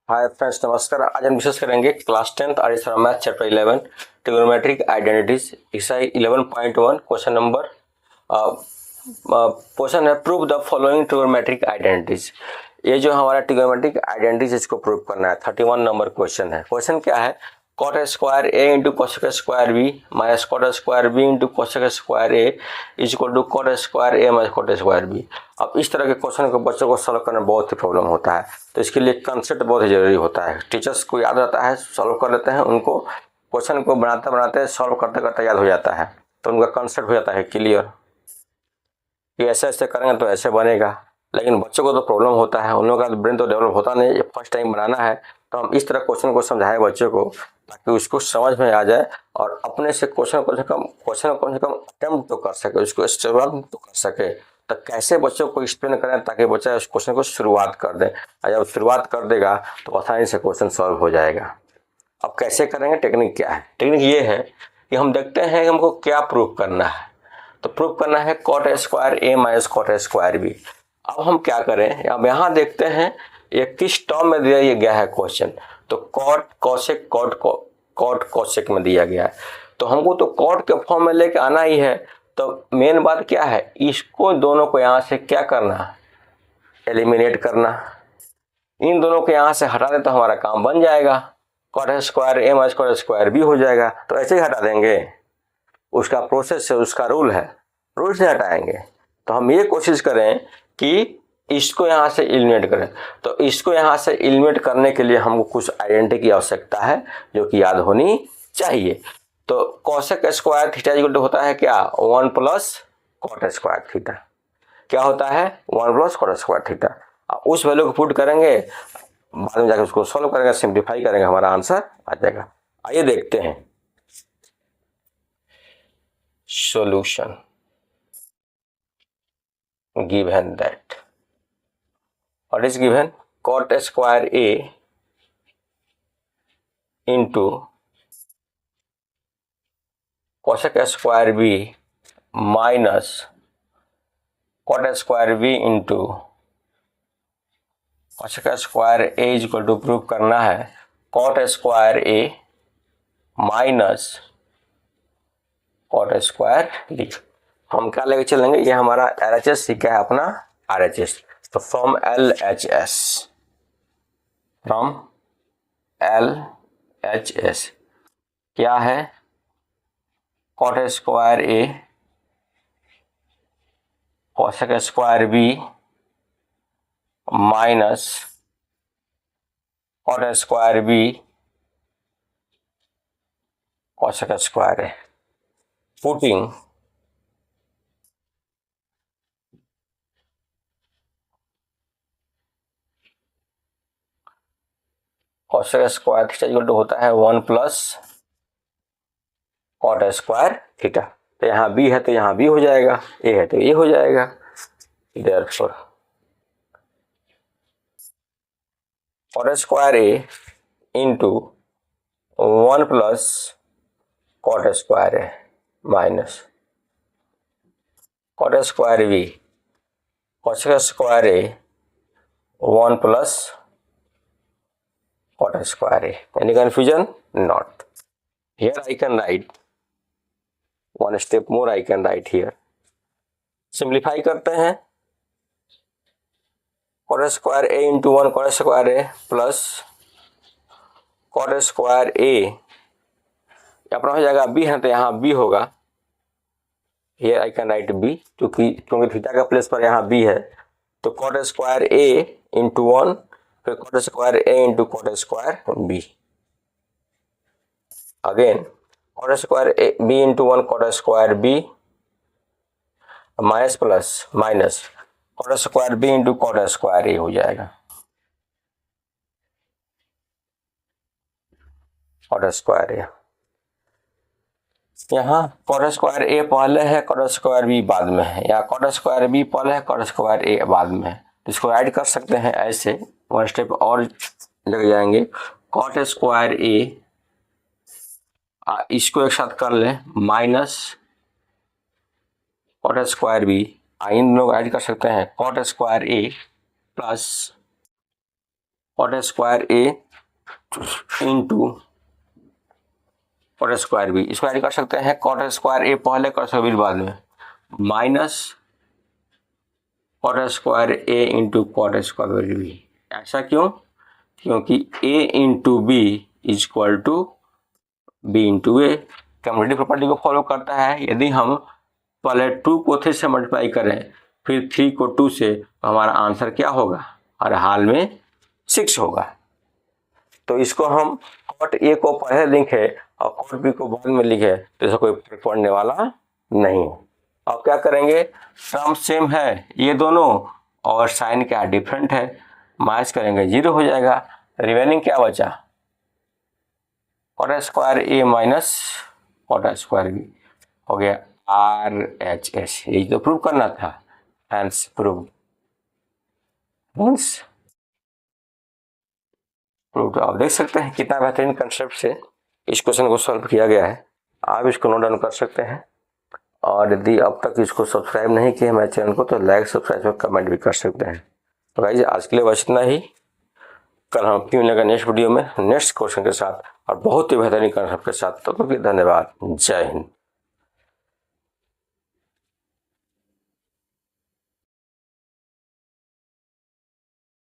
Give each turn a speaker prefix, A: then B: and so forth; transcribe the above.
A: Hi friends, नमस्कार। आज हम डिस्कस करेंगे क्लास 10th और इसका math chapter 11 trigonometric identities exercise 11.1 question number question है prove the following trigonometric identities. ये जो हमारा ट्रिग्नोमेट्रिक आइडेंटिटीज इसको प्रूव करना है। 31 नंबर क्वेश्चन है। क्वेश्चन क्या है? Cot square A into cosec square B minus cot square B into cosec square A is equal to cot square A minus cot square B. अब इस तरह के क्वेश्चन को बच्चों को सॉल्व करना बहुत ही प्रॉब्लम होता है, तो इसके लिए कंसेप्ट बहुत ही जरूरी होता है। टीचर्स को याद रहता है, सॉल्व कर लेते हैं, उनको क्वेश्चन को बनाते बनाते सॉल्व करते करते याद हो जाता है, तो उनका कंसेप्ट हो जाता है क्लियर कि ऐसे ऐसे करेंगे तो ऐसे बनेगा। लेकिन बच्चों को तो प्रॉब्लम होता है, उन लोगों का ब्रेन तो डेवलप होता नहीं, ये फर्स्ट टाइम बनाना है, तो हम इस तरह क्वेश्चन को समझाएं बच्चों को ताकि उसको समझ में आ जाए और अपने से क्वेश्चन को कम से कम अटेम्प्ट तो कर सके, उसको शुरुआत तो कर सके। तो कैसे बच्चों को एक्सप्लेन करें ताकि बच्चा उस क्वेश्चन को शुरुआत कर दे, और जब शुरुआत कर देगा तो आसानी से क्वेश्चन सॉल्व हो जाएगा। अब कैसे करेंगे, टेक्निक क्या है? टेक्निक ये है कि हम देखते हैं कि हमको क्या प्रूव करना है। तो प्रूव करना है cot square A minus cot square B. अब हम क्या करें, अब यहाँ देखते हैं ये किस टर्म में दिया गया है क्वेश्चन। तो कॉट कॉसेक कॉट कॉसेक में दिया गया है, तो हमको तो कॉट के फॉर्म में लेके आना ही है। तो मेन बात क्या है, इसको दोनों को यहाँ से क्या करना, एलिमिनेट करना। इन दोनों को यहाँ से हटा दे तो हमारा काम बन जाएगा, cot square A minus cot square B हो जाएगा। तो ऐसे ही हटा देंगे, उसका प्रोसेस है, उसका रूल है, रूल से हटाएंगे। तो हम ये कोशिश करें कि इसको यहाँ से एलिमिनेट करें। तो इसको यहाँ से एलिमिनेट करने के लिए हमको कुछ आइडेंटिटी की आवश्यकता है जो कि याद होनी चाहिए। तो cosec square theta equal to होता है क्या, 1 प्लस कॉट स्क्वायर थीटा। क्या होता है, 1 प्लस कॉट स्क्वायर थीटा। उस वैल्यू को पुट करेंगे, बाद में जाकर उसको सॉल्व करेंगे, सिंप्लीफाई करेंगे, हमारा आंसर आ जाएगा। आइए देखते हैं solution given that what is given, cot square a into cosec square b minus cot square b into cosec square a is equal to prove करना है cot square a minus cot square B. हम क्या लेके चलेंगे, ये हमारा LHS क्या है अपना RHS। तो फ्रॉम LHS क्या है, cot square A cosec square B minus cot square B cosec square A. Putting cosec square theta equal to होता है 1 प्लस कॉट स्क्वायर थीटा। तो यहाँ बी है तो यहाँ बी हो जाएगा, ए है तो ए हो जाएगा। Therefore cot square A into 1 plus cot square A minus cot square B cosec square A 1 plus cot square A. Any confusion? Not. Here I can write one step more, I can write here. Simplify करते हैं, cot square A into 1 cot square A plus cot square A अपना हो जाएगा B है तो यहाँ B होगा। Here I can write B, क्योंकि थीटा का प्लेस पर यहाँ बी है। तो कॉट स्क्वायर ए इंटू 1 फिर cot square A into cot square b. Again cot square a b into 1 cot square B minus plus minus cot square B into cot square a हो जाएगा। Cot square ए यहाँ cot square ए पहले है, cot square B बाद में है, या cot square B पहले है, कॉट स्क्वायर ए बाद में है। तो इसको ऐड कर सकते हैं ऐसे, वन स्टेप और लग जाएंगे। कॉट स्क्वायर ए इसको एक साथ कर लें माइनस कॉट स्क्वायर बी, इन दोनों को ऐड कर सकते हैं, cot square A plus cot square A into cot square B, इसको ऐड कर सकते हैं कॉट स्क्वायर ए पहले कर सकते बाद में, माइनस कॉट स्क्वायर ए इंटू कॉट स्क्वायर बी। ऐसा क्यों? क्योंकि a into B is equal to B into A, community property को फॉलो करता है। यदि हम पहले 2 को 3 से मल्टीप्लाई करें फिर 3 को 2 से, तो हमारा आंसर क्या होगा? हर हाल में 6 होगा। तो इसको हम कॉट ए को पहले लिखे और कॉट बी को बाद में लिखे तो इसका कोई फर्क पड़ने वाला नहीं। अब क्या करेंगे, टर्म सेम है ये दोनों और साइन क्या डिफरेंट है, माइनस करेंगे 0 हो जाएगा। रिमेनिंग क्या बचा? Cot square A minus cot square B हो गया RHS। यही तो प्रूव करना था, हैंस प्रूव, मीन्स प्रूव। तो आप देख सकते हैं कितना बेहतरीन कंसेप्ट से इस क्वेश्चन को सॉल्व किया गया है। आप इसको नोट डाउन कर सकते हैं, और यदि अब तक इसको सब्सक्राइब नहीं किया हमारे चैनल को तो लाइक, सब्सक्राइब और कमेंट भी कर सकते हैं। तो गाइस आज के लिए बस इतना ही। कल हम फिर मिलेंगे नेक्स्ट वीडियो में नेक्स्ट क्वेश्चन के साथ और बहुत ही बेहतरीन कंसेप्ट के साथ। तो धन्यवाद, जय हिंद।